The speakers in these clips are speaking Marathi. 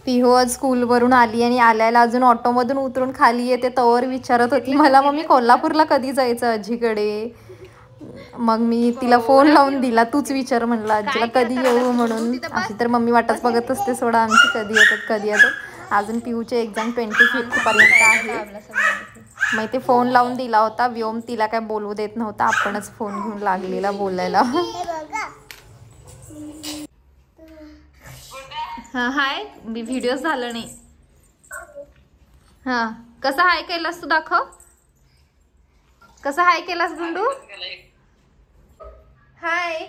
पिहू आज स्कूलवरून आली आणि आल्याला अजून ऑटोमधून उतरून खाली येते तवर विचारत होती मला मम्मी कोल्हापूरला कधी जायचं आजीकडे. मग मी तिला फोन लावून दिला, तूच विचार म्हणलं आजीला कधी येऊ म्हणून. अशी तर मम्मी वाटच बघत असते सोडा आमची, कधी येतात. अजून पिहूचे एक्झाम 25 पर्यंत आहे. मग ते फोन लावून दिला होता. व्योम तिला काय बोलवू देत नव्हता, आपणच फोन घेऊन लागलेला बोलायला. हा हाय, मी व्हिडिओ झालं नाही. हा कसा हाय केलास तू, दाखव कसा हाय केलास गुंडू. हाय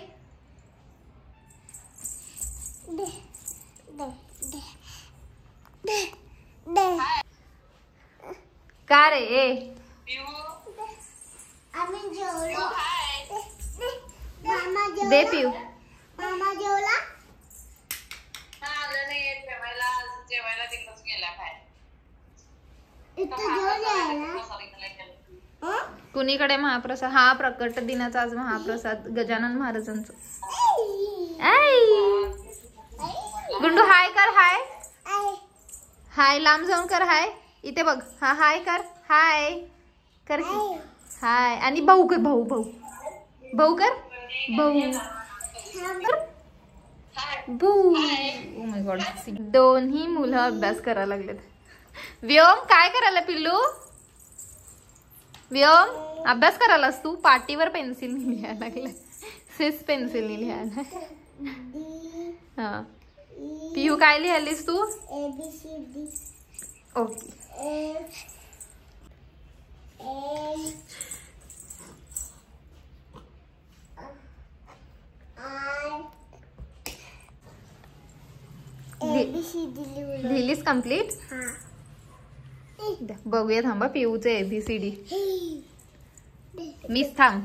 का रे ए दे पिऊ. कुणीकडे महाप्रसाद, हा प्रकट दिनाचा आज महाप्रसाद गजानन महाराजांचं. गुंडू हाय कर, हाय हाय लांब जाऊन कर, हाय इथे बघ. हा हाय कर, हाय कर हाय. आणि भाऊ कर, भाऊ भाऊ भाऊ कर, भाऊ भाऊ. ओ माय गॉड, दोन्ही मुलं अभ्यास करायला लागलेत. व्योम काय करायला पिल्लू, व्योम अभ्यास करायलास तू. पाटीवर पेन्सिल लिहायला लागलाय, सिस पेन्सिल लिहायला. हा पिहू काय लिहालीस तू. Okay लिहिलीस complete. बघूया थांबा पिऊचे ABCD. मीच थांब.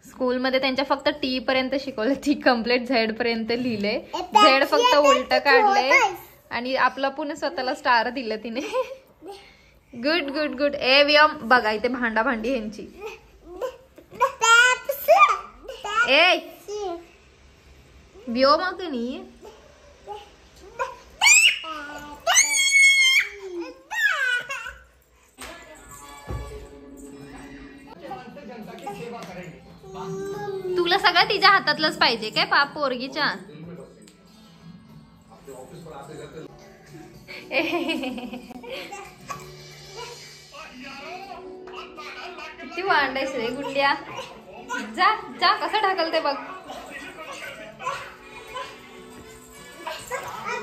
स्कूलमध्ये त्यांच्या फक्त T पर्यंत शिकवलं, ती कम्प्लीट Z पर्यंत लिहिले. Z फक्त उलट काढलंय आणि आपलं पुन्हा स्वतःला स्टार दिलं तिने. Good good good. ए व्योम बघा इथे भांडा भांडी ह्यांची. ए व्योम नाही तुला सगळं तिच्या हातातलंच पाहिजे काय पाप पोरगीच्या. किती वांडायस रे गुंड्या. जा जा कसं ढकलते बघ.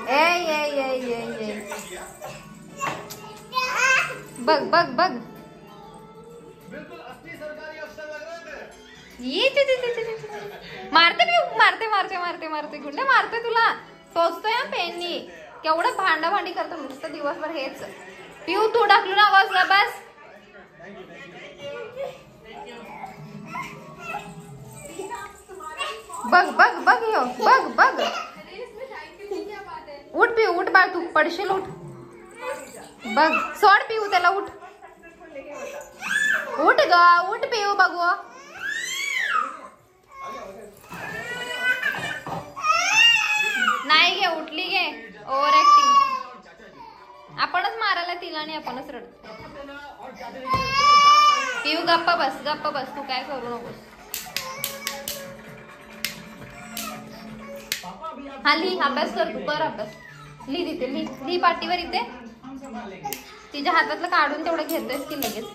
ए ये ये ये ये बघ बघ बघ. ये मारते मारते मारते मारते मारते गुंडे मारते तुला. टोचतोय पेननी. केवढं भांडा भांडी करतो नुसतं दिवसभर हेच. पिऊ तू ढकलू ना बस बस. बघ बघ बघ यो बघ बघ. उठ पिऊ उठ बाळ, तू पडशील उठ. बघ सोड पिऊ त्याला, उठ उठ ग उठ पिऊ बघू. नाही घे उठली घे. Over acting. आपणच मारायला तिला आणि आपणच रडतो. पिऊ गप्पा बस गप्पा बस, तू काय करू नकोस. हा लिही अभ्यास कर, तू कर अभ्यास. लिही तिथे लिही पाटीवर इथे. तिच्या हातातलं काढून तेवढं घेतोयस की लगेच.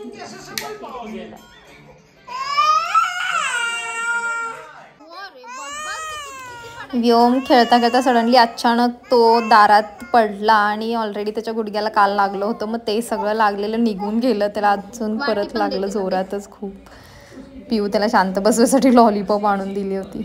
व्योम खेळता खेळता सडनली अचानक तो दारात पडला आणि ऑलरेडी त्याच्या गुडघ्याला काल लागलं होतं. मग ते सगळं लागलेलं निघून गेलं, त्याला अजून परत लागलं जोरातच खूप. पिऊ त्याला शांत बसण्यासाठी लॉलीपॉप आणून दिली होती.